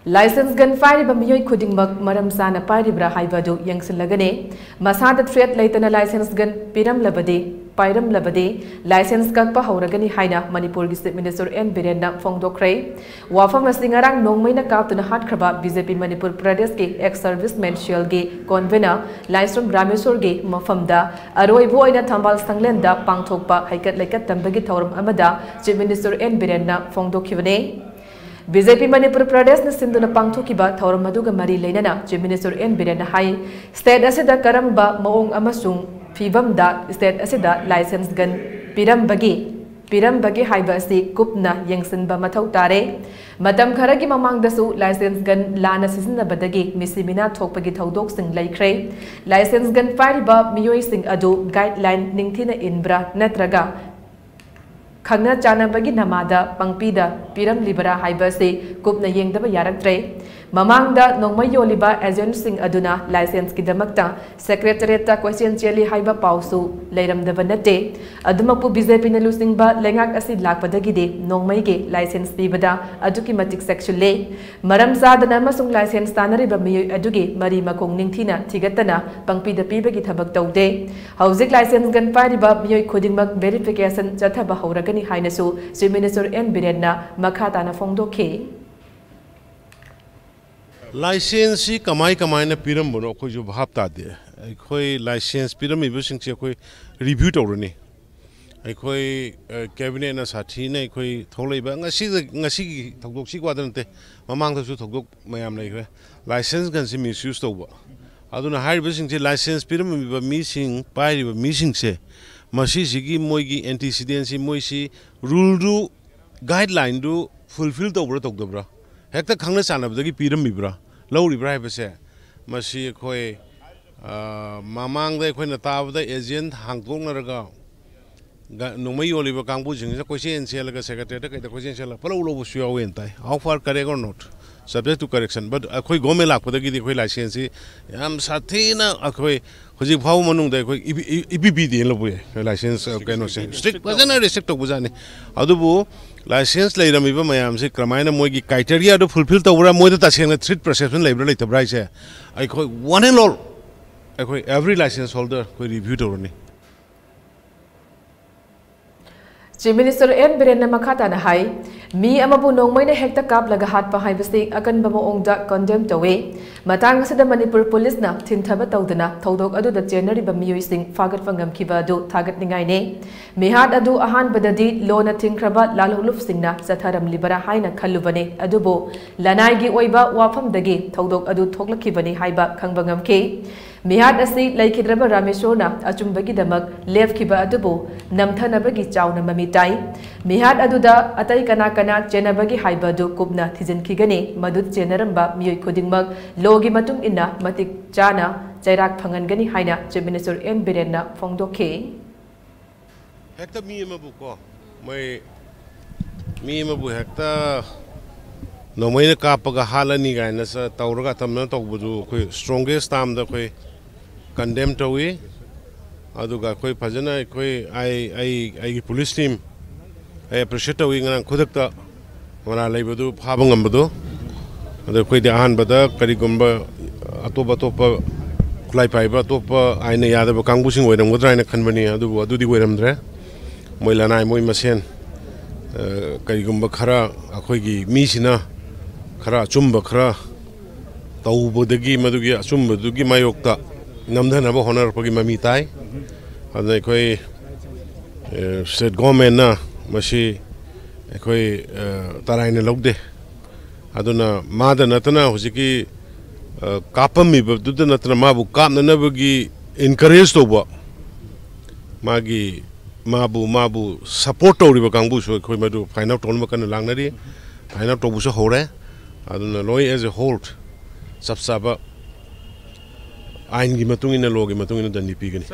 License gun fire bamiyoy khudingmak maram sana paribra haibadu yangsilagane Masa threat Leitana license gun Pairamlabadi license Kakpa Houragani haina Manipuri State Minister and Biren Fongdokre Wafam Singarang Nongmaina Kap to the Hat Kraba BJP Manipur Pradesh ke ex-serviceman Shelge convener Lysrom Ramesur Mafamda Aroi Boyna Tambal Stanglenda Pangtokpa Haikat Lekat Tambagi Taurum Amada Chief Minister and Biren Fongdokivane BJP Manipur Pradesh na sinduna pangthokiba thauram maduga mari leinana Chief Minister N Biren hai state asida karamba maong amasung fibamda state asida license gun pirambagi haiba asi kupna yengsinba mathau tare matam kharagi mamangdasu license gun lana sizinabadagi misimina thokpagi thaudok sing laikre license gun fariba miyoi sing adu guideline ningthina inbra natraga Khangna Chana Bagi Namada, Pangpida, Piram Libera Haibase, Kupna Yengdaba Yaraktre, Mamangda, Nongmayo Liba, Agent Sing Aduna, License Kidamakta, Secretariat Question Jelly Haiba Pausu, Layram Devanate, Adumapu Bizepina Lusing Ba, Lengak Acid Lakpadagide, Nongmaige, License Bibada, Adukimatic Sexual Lay, Maramza, the Namasung License Tanari Bami Aduge, Mari Makong Ningtina, Tigatana, Pangpida Pibagi Tabak Day, Housing License Gun Pariba, Mio Kudimak Verification, Jataba Houragani Hainasu, Chief Minister N Birenna, Makatana Fongdoke. License kamai na piram bono ko jo bhapta de khoi license piram ibu sing che khoi review tawrani khoi cabinet na sathi na khoi tholai ba ngasi thokdok si kwadante mamang da su thokdok mayam lai khre license gan si misuse tawba aduna hai bu sing che license piram ibu mi sing pai ibu mi sing se masi sigi moi gi antecedents moi si rule du guideline du fulfill tawbra tawdabra hekta khangna chanabdagi piram ibra Lowry Bribese, Masi Koi Mamang de Quinatava, agent, Hangkong Raga Nomay Oliver Kangbushing, the question, Selaga Secretary, the question, Polo Shuawenta. How far correct or not? Subject to correction, but a quick Gomela with the Gidi license. Am Satina, a quick Hosi Paumanung, the EPB in Lowe, license of Canosen. Strict wasn't a receipt of Buzani. Adubu. License later, maybe my am sick, Ramana Mogi criteria to fulfill the Ura Moda Tashan street perception labor like the price. I call one and all. I call every license holder who reviewed only. Chief Minister N Biren Makatana Hai, me amabu nongmaina hekta kap lagahat pahai basi akan bamoongda condemned away. Matang sa the Manipur police na tintaba tawdana tawdok adu the January bamiyoy sing fagat fangam kiba adu tagat ningay ne. Mihad adu ahan badadi lo na tingkraba laluluf sing na sa tharam libera hai na kalubane adubo lanay gi oiba wafam dagi tawdok adu thokla kibani haiba kangbangam ke. Mihad asi laikidraba Rameshona achumbagi damak left kiba adubo namthanabagi chawna mamitai. Mihad aduda atay kana jenabagi haibadu kubna thizin kigani madut jenaramba miyoy kudingmak logi matung inna matik jana jairak phangangani haina Chief Minister N Birenna Fongdoke. Hekta mi mabu ko mai mi mabu hekta no mai kapaga halani gaina sa tawraga tamna tawbudu koi strongest time da koi condemn tawi aduga koi phajana koi ai police team I appreciate tawi ngan khudakta mara leibadu phabang ambadu adu koi de ahan bada karigumba atopa kulai paiba atopa aina yada ba kangbusing oiram godraina khanbani adu di oiramdre moilanai moi masen karigumba khara akhoi gi misina khara chumba khara tawbodagi madugi achumba dugi mayokta namdhana ba honor pagi mami tai adai koi state government na masi koi taraina logde aduna mada natana hosiki kapami babduda natana mabu kapna nabagi encourage toba magi mabu support toriba kangbu so koi madu find out tonma kana langnari find out tobu so hore aduna loi as a whole sabsaba ain gi matungina logi matungina dandi pigani